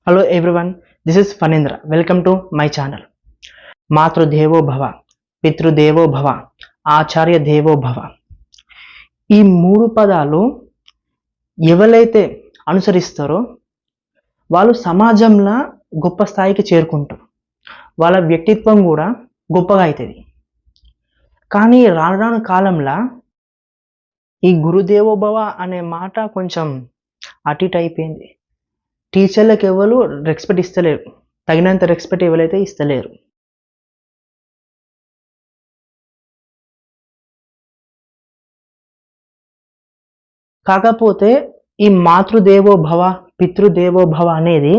Hello everyone, this is Fanindra. Welcome to my channel. మాతృదేవో భవ, పితృదేవో భవ, ఆచార్య దేవో భవ. ఈ మూడు పదాలు ఎవరైతే అనుసరిస్తారో వాళ్ళు సమాజంలో గొప్ప స్థాయికి చేరుకుంటారు. వాళ్ళ వ్యక్తిత్వం కూడా గొప్పగా అవుతుంది. కానీ రాను రాను కాలంలో ఈ గురుదేవో భవ అనే మాట కొంచెం అటు ఇటు అయిపోయింది. టీచర్లకు ఎవరు రెస్పెక్ట్ ఇస్తలేరు, తగినంత రెస్పెక్ట్ ఎవరైతే ఇస్తలేరు. కాకపోతే ఈ మాతృదేవో భవ, పితృదేవో భవ అనేది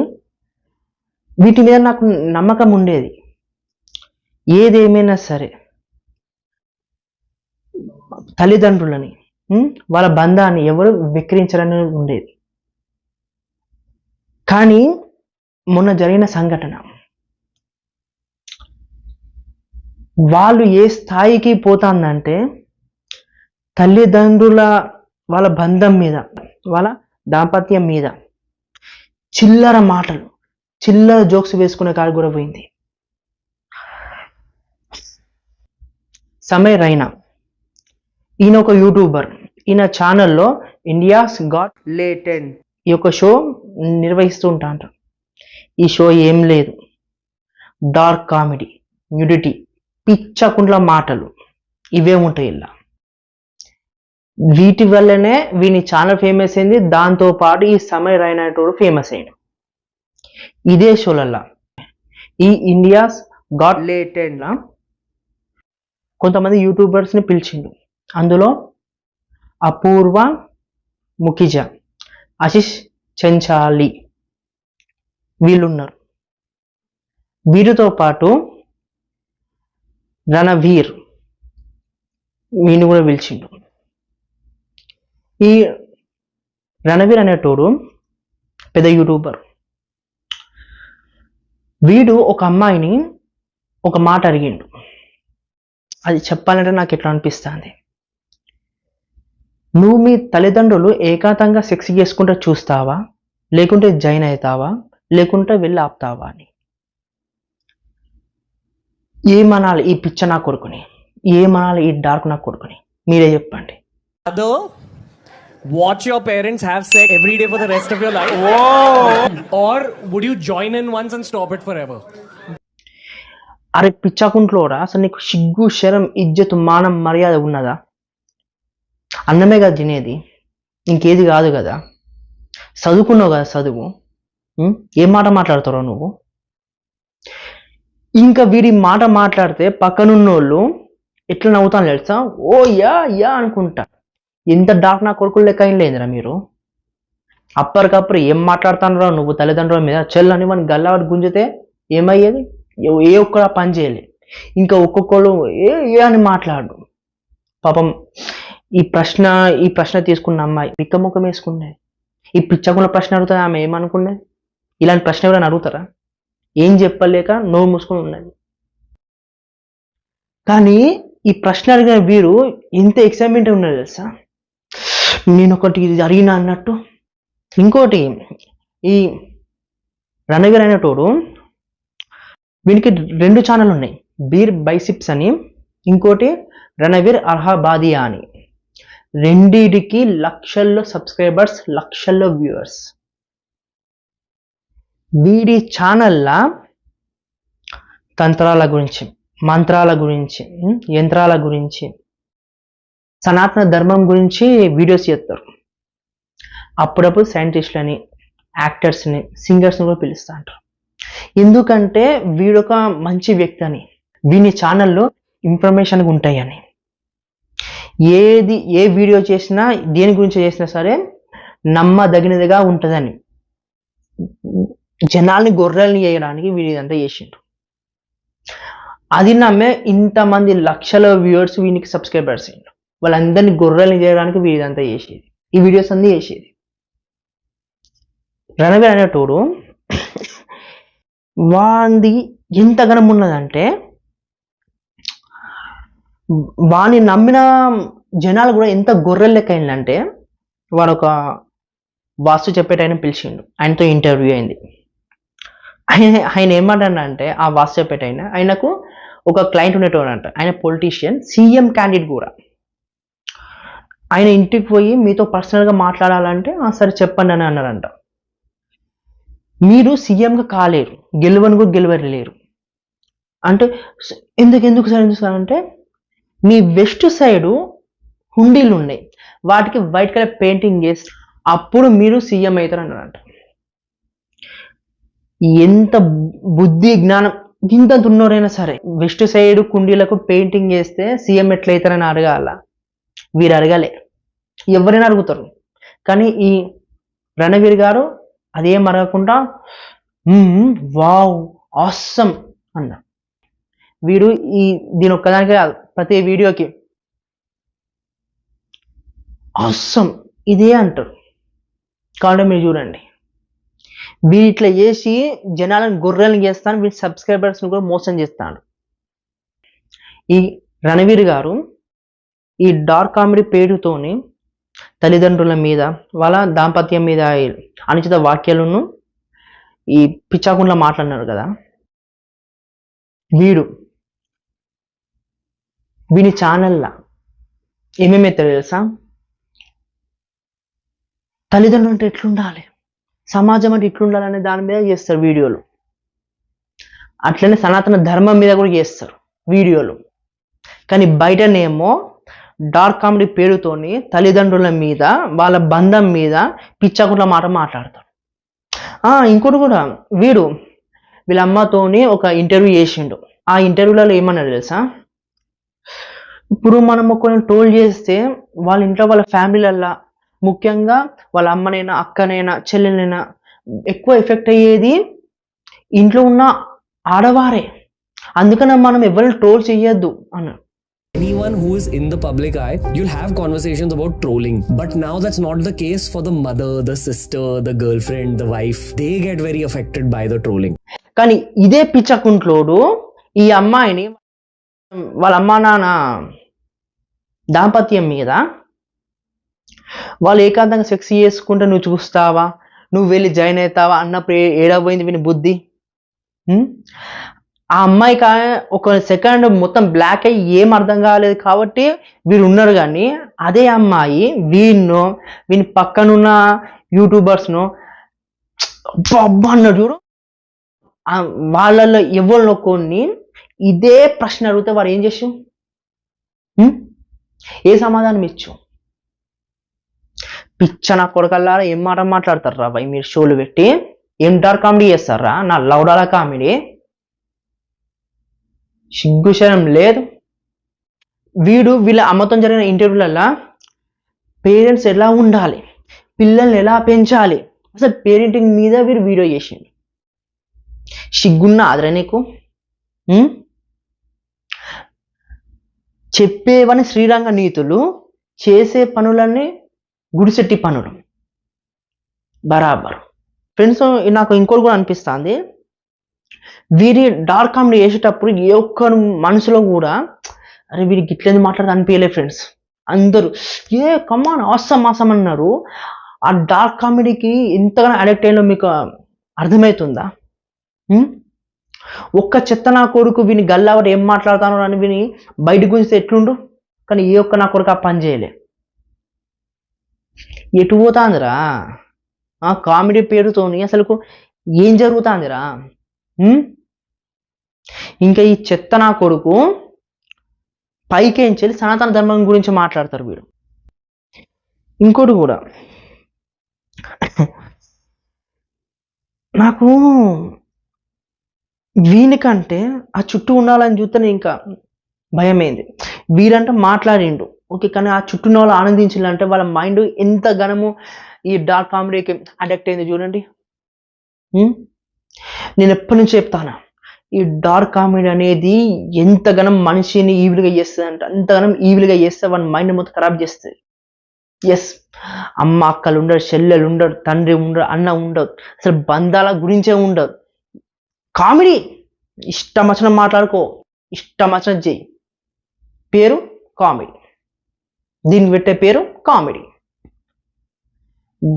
వీటి మీద నాకు నమ్మకం ఉండేది. ఏదేమైనా సరే తల్లిదండ్రులని వాళ్ళ బంధాన్ని ఎవరు విక్రించాలని ఉండేది. కానీ మొన్న జరిగిన సంఘటన వాళ్ళు ఏ స్థాయికి పోతుందంటే తల్లిదండ్రుల వాళ్ళ బంధం మీద, వాళ్ళ దాంపత్యం మీద చిల్లర మాటలు, చిల్లర జోక్స్ వేసుకునే కాడ కూడా పోయింది. సమయ్ రైనా ఈయన ఒక యూట్యూబర్. ఈయన ఛానల్లో ఇండియాస్ గాట్ లేటెంట్ ఈ యొక్క షో నిర్వహిస్తూ ఉంటారు. ఈ షో ఏం లేదు, డార్క్ కామెడీ, న్యూడిటీ, పిచ్చకుండ్ల మాటలు ఇవే ఉంటాయి. ఇలా వీటి వల్లనే వీని ఛానల్ ఫేమస్ అయింది. దాంతో పాటు ఈ సమయ్ రైనా ఫేమస్ అయ్యాడు. ఇదే షోలల్లా ఈ ఇండియాస్ గాట్ లేటెంట్ కొంతమంది యూట్యూబర్స్ని పిలిచిండు. అందులో అపూర్వ ముఖిజా, ఆశిష్ చెంచాలి వీళ్ళున్నారు. వీరితో పాటు రణవీర్ వీడిని కూడా పిలిచిండు. ఈ రణవీర్ అనేటోడు పెద్ద యూట్యూబర్. వీడు ఒక అమ్మాయిని ఒక మాట అడిగిండు. అది చెప్పాలంటే నాకు ఎట్లా అనిపిస్తుంది, నువ్వు మీ తల్లిదండ్రులు ఏకాంతంగా సెక్స్ చేసుకుంటే చూస్తావా, లేకుంటే జాయిన్ అవుతావా, లేకుంటే వెళ్ళి ఆపుతావా అని. ఏమనాలి ఈ పిచ్చ నా కొడుకుని, ఏమనాలి ఈ డార్క్ నా కొడుకుని, మీరే చెప్పండి. Watch your parents have sex every day for the rest of your life? Whoa! Or would you join in once and stop it forever? అరే పిచ్చాకుంట్లోరా, అసలు నీకు సిగ్గు, శరం, ఇజ్జత్, మానం, మర్యాద ఉన్నదా? అన్నమే కదా తినేది, ఇంకేది కాదు కదా. చదువుకున్నావు కదా, చదువు. ఏం మాట మాట్లాడతారో నువ్వు. ఇంకా వీడి మాట మాట్లాడితే పక్కనున్నోళ్ళు ఎట్లా నవ్వుతాను తెలుసా, ఓ యా యా అనుకుంటా. ఎంత డాక్ నా కొడుకులు లెక్క ఏం లేదురా మీరు. అప్పటికప్పుడు ఏం మాట్లాడుతున్నారో నువ్వు తల్లిదండ్రుల మీద చెల్లని మన గల్లావాడు గుంజితే ఏమయ్యేది? ఏ ఒక్కరు పని చేయలేదు. ఇంకా ఒక్కొక్కరు ఏ ఏ అని మాట్లాడు. పాపం ఈ ప్రశ్న తీసుకున్న అమ్మాయి పిక్కముఖం వేసుకునేది. ఈ పిచ్చకున్న ప్రశ్న అడుగుతుంది, ఆమె ఏమనుకునేది? ఇలాంటి ప్రశ్న ఎవరైనా అడుగుతారా? ఏం చెప్పలేక నోరు మూసుకొని ఉన్నది. కానీ ఈ ప్రశ్న అడిగిన వీరు ఎంత ఎక్సైట్మెంట్ ఉన్నది తెలుసా, నేను ఒకటి ఇది అడిగినా అన్నట్టు. ఇంకోటి ఈ రణవీర్ అనేటోడు, వీనికి 2 ఛానల్ ఉన్నాయి, బీర్ బైసిప్స్ అని, ఇంకోటి రణవీర్ అర్హాబాదియా అని. రెండిటికి లక్షల్లో సబ్స్క్రైబర్స్, లక్షల్లో వ్యూవర్స్. వీడి ఛానల్లా తంత్రాల గురించి, మంత్రాల గురించి, యంత్రాల గురించి, సనాతన ధర్మం గురించి వీడియోస్ చేస్తారు. అప్పుడప్పుడు సైంటిస్టులని, యాక్టర్స్ని, సింగర్స్ని కూడా పిలుస్తూ అంటారు. ఎందుకంటే వీడొక మంచి వ్యక్తి అని, వీని ఛానల్లో ఇన్ఫర్మేషన్ ఉంటాయని. ఏ వీడియో చేసినా, దేని గురించి చేసినా సరే నమ్మదగినదిగా ఉంటుందని, జనాల్ని గొర్రెల్ని చేయడానికి వీడు ఇదంతా చేసిండు. అది నమ్మే ఇంతమంది లక్షల వ్యూవర్స్, వీనికి సబ్స్క్రైబర్స్ అయ్యిండు. వాళ్ళందరినీ గొర్రెల్ని చేయడానికి వీడు ఇదంతా చేసేది, ఈ వీడియోస్ అన్నీ చేసేది. రణవీర్ అనేటోడు వాంది ఎంత గణం ఉన్నదంటే, వాడిని నమ్మిన జనాలు కూడా ఎంత గొర్రెల లెక్క అయిందంటే, వాడు ఒక వాస్తు చెప్పేటైనా పిలిచిండు, ఆయనతో ఇంటర్వ్యూ అయింది. ఆయన ఏమంటాడంటే ఆ వాట్సాప్ ఆయనకు ఒక క్లయింట్ ఉండేటోడంట, ఆయన పొలిటీషియన్, సీఎం క్యాండిడేట్ కూడా. ఆయన ఇంటికి పోయి మీతో పర్సనల్గా మాట్లాడాలంటే సరే చెప్పండి అని అన్నారంట. మీరు సీఎంగా కాలేరు, గెలవని కూడా గెలవలేరు అంటే ఎందుకు సార్ అంటే మీ వెస్ట్ సైడు హుండీలు ఉన్నాయి, వాటికి వైట్ కలర్ పెయింటింగ్ చేసి అప్పుడు మీరు సీఎం అవుతారు అన్నారంట. ఎంత బుద్ధి జ్ఞానం ఇంత ఉన్నోరైనా సరే వెస్ట్ సైడ్ కుండీలకు పెయింటింగ్ చేస్తే సీఎం ఎట్లయితారని అడగాల, వీరు అడగాలే, ఎవరైనా అడుగుతారు. కానీ ఈ రణవీర్ గారు అదేం అడగకుండా వావ్ ఆసమ్ అన్న. వీడు దీని ఒక్కదానికి కాదు, ప్రతి వీడియోకి ఆసమ్ ఇదే అంటారు. కాబట్టి మీరు చూడండి, వీడు ఇట్లా చేసి జనాలను గొర్రెలను చేస్తాను, వీడి సబ్స్క్రైబర్స్ని కూడా మోసం చేస్తాడు. ఈ రణవీర్ గారు ఈ డార్క్ కామెడీ పేరుతోని తల్లిదండ్రుల మీద, వాళ్ళ దాంపత్యం మీద అనుచిత వాక్యాలను ఈ పిచ్చాకుండా మాట్లాడినారు కదా. వీని ఛానల్లా ఏమేమి తెలుసా, తల్లిదండ్రులు అంటే ఎట్లుండాలి, సమాజం అంటే ఇట్లుండాలనే దాని మీద చేస్తారు వీడియోలు. అట్లనే సనాతన ధర్మం మీద కూడా చేస్తారు వీడియోలు. కానీ బయటనేమో డార్క్ కామెడీ పేరుతోని తల్లిదండ్రుల మీద, వాళ్ళ బంధం మీద పిచ్చాకుట్ల మాట మాట్లాడతాడు. ఇంకోటి కూడా, వీళ్ళ అమ్మతోని ఒక ఇంటర్వ్యూ చేసిండు. ఆ ఇంటర్వ్యూలలో ఏమన్నాడు తెలుసా, ఇప్పుడు మనం కొన్ని ట్రోల్ చేస్తే వాళ్ళ ఇంట్లో వాళ్ళ ఫ్యామిలీలల్లో, ముఖ్యంగా వాళ్ళ అమ్మనైనా అక్కనైనా చెల్లెలైనా ఎక్కువ ఎఫెక్ట్ అయ్యేది ఇంట్లో ఉన్న ఆడవారే. అందుకనే మనం ఎవరిని ట్రోల్ చేయొద్దు అన్నాడు. Anyone who is in the public eye, you'll have conversations about trolling. But now that's not the case for the mother, the sister, the girlfriend, the wife. They get very affected by the trolling. కానీ ఇదే పిచ్చకుంట్లోడు ఈ అమ్మాయిని వాళ్ళ అమ్మా నాన్న దాంపత్యం మీద వాళ్ళు ఏకాంతంగా సెక్స్ చేసుకుంటే నువ్వు చూస్తావా, నువ్వు వెళ్ళి జాయిన్ అవుతావా అన్నప్పుడు ఏడపోయింది వీని బుద్ధి. ఆ అమ్మాయికి ఒక సెకండ్ మొత్తం బ్లాక్ అయ్యి ఏం అర్థం కాలేదు కాబట్టి వీరు ఉన్నారు. కానీ అదే అమ్మాయి వీని పక్కనున్న యూట్యూబర్స్ను అబ్బా అన్నాడు చూడు, వాళ్ళల్లో ఎవరిలో కొన్ని ఇదే ప్రశ్న అడిగితే వారు ఏం చేసు, ఏ సమాధానం ఇచ్చు? పిచ్చ నా కొడకల్లారా ఏం మాట మాట్లాడతారా భయ్ మీరు షోలు పెట్టి, ఏం డార్క్ కామెడీ చేస్తారా, నా లౌడాల కామెడీ, సిగ్గుశరం లేదు. వీళ్ళ అమ్మతో జరిగిన ఇంటర్వ్యూలలో పేరెంట్స్ ఎలా ఉండాలి, పిల్లల్ని ఎలా పెంచాలి, అసలు పేరెంటింగ్ మీద వీడియో చేసిండు. సిగ్గున్నా ఆదరా నీకు? చెప్పేవని శ్రీరంగ నీతులు, చేసే పనులన్నీ గుడిసెట్టి పనులు బరాబర్. ఫ్రెండ్స్, నాకు ఇంకోటి కూడా అనిపిస్తుంది, వీరి డార్క్ కామెడీ చేసేటప్పుడు ఏ ఒక్క మనసులో కూడా అరే వీరికి గిట్లేదు మాట్లాడితే అనిపించలే ఫ్రెండ్స్. అందరూ కమాన్ ఆసమ్ అన్నారు. ఆ డార్క్ కామెడీకి ఎంతగానో అడిక్ట్ అయ్యిందో మీకు అర్థమవుతుందా? ఒక్క చెత్త నా కొడుకు వీని గల్లావట ఏం మాట్లాడతానో అని విని బయట గురించి ఎట్లుండు, కానీ ఏ ఒక్క నా కొడుకు ఆ పని చేయలే. ఎటు పోతాందిరా ఆ కామెడీ పేరుతోని, అసలు ఏం జరుగుతాందిరా? ఇంకా ఈ చెత్త నా కొడుకు పైకేంచెల్లి సనాతన ధర్మం గురించి మాట్లాడతారు వీడు. ఇంకోటి కూడా, నాకు వీనికంటే ఆ చుట్టూ ఉండాలని చూస్తే ఇంకా భయమైంది. వీరంటే మాట్లాడిండు ఓకే, కానీ ఆ చుట్టూ ఉన్న వాళ్ళు ఆనందించాలంటే వాళ్ళ మైండ్ ఎంత ఘనము ఈ డార్క్ కామెడీకి అడిక్ట్ అయింది చూడండి. నేను ఎప్పటి నుంచి చెప్తాను, ఈ డార్క్ కామెడీ అనేది ఎంతగానం మనిషిని ఈవిల్గా చేస్తుంది అంటే అంతగానం ఈవిల్గా చేస్తే వాళ్ళ మైండ్ మొత్తం ఖరాబ్ చేస్తుంది. ఎస్, అమ్మ అక్కలు ఉండరు, చెల్లెలు ఉండరు, తండ్రి ఉండరు, అన్న ఉండదు, అసలు బంధాల గురించే ఉండదు. కామెడీ ఇష్టం వచ్చిన మాట్లాడుకో, ఇష్టం వచ్చిన చెయ్యి, పేరు కామెడీ, దీనికి పెట్టే పేరు కామెడీ.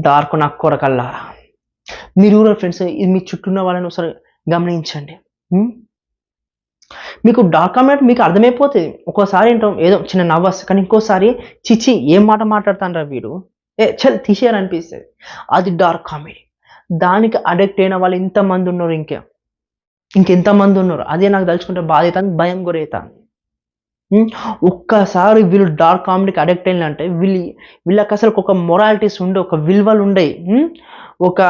డార్క్ నాకు కొరకల్లారా మీరు కూడా ఫ్రెండ్స్, ఇది మీ చుట్టూ ఉన్న వాళ్ళని ఒకసారి గమనించండి. మీకు డార్క్ కామెడీ మీకు అర్థమైపోతుంది. ఒక్కోసారి ఏంటో ఏదో చిన్న నవ్వు వస్తుంది, కానీ ఇంకోసారి చిచి ఏం మాట మాట్లాడుతాండ్రా వీడు, చల్ తీసేయాలనిపిస్తుంది. అది డార్క్ కామెడీ. దానికి అడిక్ట్ అయిన వాళ్ళు ఇంతమంది ఉన్నారు, ఇంకెంతమంది ఉన్నారు. అదే నాకు తలుచుకుంటే బాధ అవుతాను, భయం గురవుతాను. ఒక్కసారి వీళ్ళు డార్క్ కామెడీకి అడిక్ట్ అయినంటే వీళ్ళకి అసలు ఒక మొరాలిటీస్ ఉండే, ఒక విలువలు ఉండయి, ఒక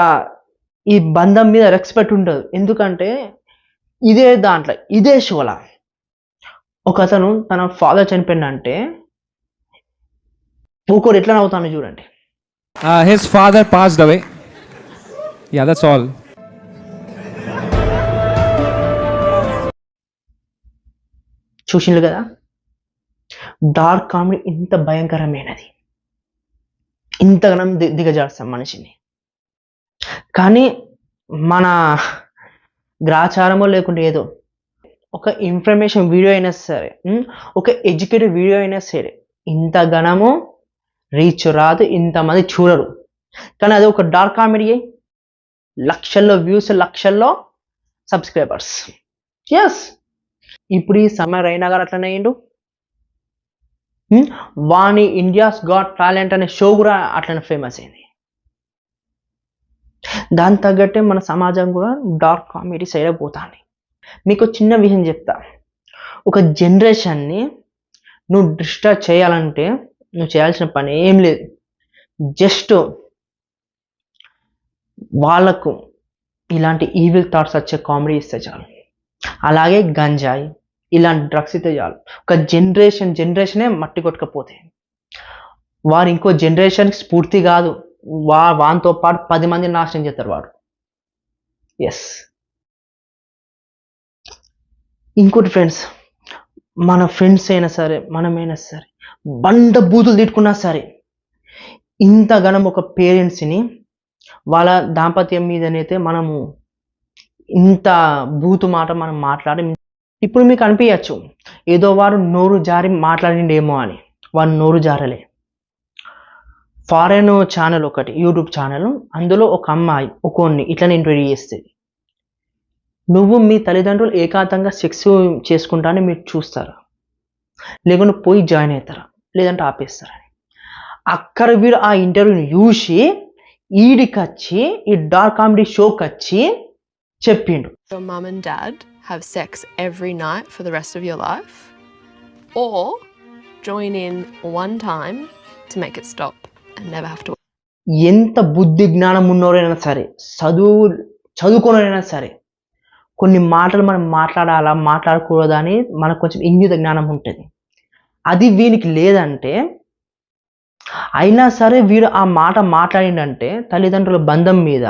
ఈ బంధం మీద రెస్పెక్ట్ ఉండదు. ఎందుకంటే ఇదే షోలా ఒక అతను తన ఫాదర్ చనిపోయిందంటే పూకోడు ఎట్లా నవ్వుతాను చూడండి. His father passed away. Yeah, that's all. చూసిండ్రు కదా, డార్క్ కామెడీ ఇంత భయంకరమైనది, ఇంతగానం దిగజారుస్తాం మనిషిని. కానీ మన గ్రాచారమో లేకుంటే ఏదో ఒక ఇన్ఫర్మేషన్ వీడియో అయినా సరే, ఒక ఎడ్యుకేటివ్ వీడియో అయినా సరే ఇంతగానము రీచ్ రాదు, ఇంతమంది చూడరు. కానీ అది ఒక డార్క్ కామెడీ, లక్షల్లో వ్యూస్, లక్షల్లో సబ్స్క్రైబర్స్. ఎస్, ఇప్పుడు ఈ సమర్ రైనా గారు అట్లనే అయ్యిండు. వాణి ఇండియాస్ గాట్ టాలెంట్ అనే షో కూడా అట్లనే ఫేమస్ అయింది. దాని తగ్గట్టే మన సమాజం కూడా డార్క్ కామెడీ సైడ్ పోతుంది. మీకు చిన్న విషయం చెప్తా. ఒక జనరేషన్ని నువ్వు డిస్టర్బ్ చేయాలంటే నువ్వు చేయాల్సిన పని ఏం లేదు. జస్ట్ వాళ్ళకు ఇలాంటి ఈవిల్ థాట్స్ వచ్చే కామెడీ ఇస్తే చాలు. అలాగే గంజాయి ఇలాంటి డ్రగ్స్ ఇస్తే చాలు. ఒక జనరేషనే మట్టి కొట్టుకపోతే వారు ఇంకో జనరేషన్కి స్ఫూర్తి కాదు, వానితో పాటు 10 మంది నాశనం చేస్తారు వాడు. ఎస్, ఇంకోటి ఫ్రెండ్స్, మన ఫ్రెండ్స్ అయినా సరే, మనమైనా సరే, బండ బూతులు తిట్టుకున్నా సరే, ఇంతగానం ఒక పేరెంట్స్ని వాళ్ళ దాంపత్యం మీదనైతే మనము ఇంత బూతు మాట మనం మాట్లాడి, ఇప్పుడు మీకు అనిపించచ్చు ఏదో వాడు నోరు జారి మాట్లాడిండేమో అని. వాడు నోరు జారలే. ఫారెన్ ఛానల్ ఒకటి, యూట్యూబ్ ఛానల్, అందులో ఒక అమ్మాయి ఒకరిని ఇట్లనే ఇంటర్వ్యూ చేస్తుంది. నువ్వు మీ తల్లిదండ్రులు ఏకాంతంగా సెక్స్ చేసుకుంటానని మీరు చూస్తారా, లేకుంటే పోయి జాయిన్ అవుతారా, లేదంటే ఆపేస్తారని. అక్కడ వీడు ఆ ఇంటర్వ్యూని చూసి ఈడికొచ్చి ఈ డార్క్ కామెడీ షోకి వచ్చి చెప్పిండు, your mum and dad have sex every night for the rest of your life, or join in one time to make it stop and never have to. ఎంత బుద్ధి జ్ఞానం ఉన్నోరైనా సరే, చదువుకున్నైనా సరే, కొన్ని మాటలు మనం మాట్లాడాలా మాట్లాడకూడదా అని మనకు కొంచెం ఇంగిత జ్ఞానం ఉంటుంది. అది వీనికి లేదంటే, అయినా సరే వీడు ఆ మాట మాట్లాడిండంటే తల్లిదండ్రుల బంధం మీద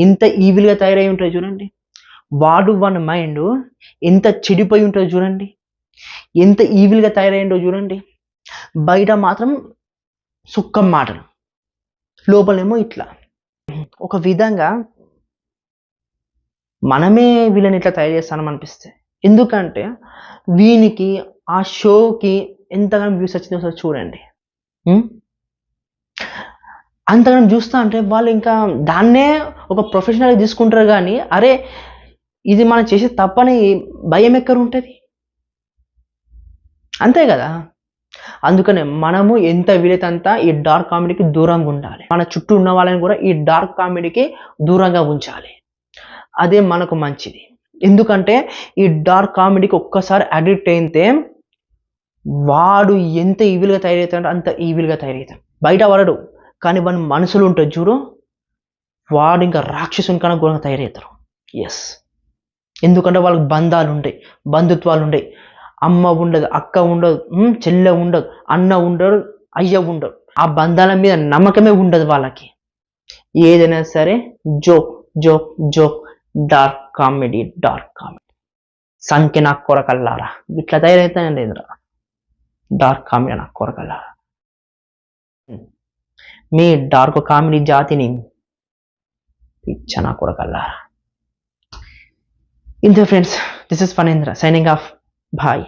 ఎంత ఈవిల్గా తయారై ఉంటుంది చూడండి. వాడి మైండ్ ఎంత చెడిపోయి ఉంటుంది చూడండి, ఎంత ఈవిల్గా తయారైందో చూడండి. బయట మాత్రం సుక్కం మాటలు, లోపలేమో ఇట్లా. ఒక విధంగా మనమే వీళ్ళని ఇట్లా తయారు చేస్తానం అనిపిస్తుంది. ఎందుకంటే వీనికి ఆ షోకి ఎంతగానో వ్యూస్ వచ్చిందో ఒకసారి చూడండి. అంతగానో చూస్తా అంటే వాళ్ళు ఇంకా దాన్నే ఒక ప్రొఫెషనల్గా తీసుకుంటారు. కానీ అరే ఇది మనం చేసే తప్పని భయం ఎక్కడ ఉంటుంది, అంతే కదా. అందుకనే మనము ఎంత వీలైతే అంత ఈ డార్క్ కామెడీకి దూరంగా ఉండాలి. మన చుట్టూ ఉన్న వాళ్ళని కూడా ఈ డార్క్ కామెడీకి దూరంగా ఉంచాలి. అదే మనకు మంచిది. ఎందుకంటే ఈ డార్క్ కామెడీకి ఒక్కసారి అడిక్ట్ అయితే వాడు ఎంత ఈవిల్గా తయారవుతాడో అంత ఈవిల్గా తయారవుతాడు. బయట పడడు, కానీ వాడి మనసులు ఉంటుంది చూడు, వాడు ఇంకా రాక్షసుని కన్నా ఘోరంగా తయారవుతారు. ఎస్, ఎందుకంటే వాళ్ళకి బంధాలు ఉంటాయి, బంధుత్వాలు ఉంటాయి. అమ్మ ఉండదు, అక్క ఉండదు, చెల్లె ఉండదు, అన్న ఉండడు, అయ్య ఉండడు. ఆ బంధాల మీద నమ్మకమే ఉండదు వాళ్ళకి. ఏదైనా సరే joke joke joke, dark comedy సంఖ్య నాకు కొరకల్లారా ఇట్లా తయారైతాయండి. డార్క్ కామెడీ నాకు కొరకల్లారా. మీ డార్క్ కామెడీ జాతిని పిచ్చ నా కొరకల్లారా. ఇంతే friends, this is Phanendra signing off. Bye.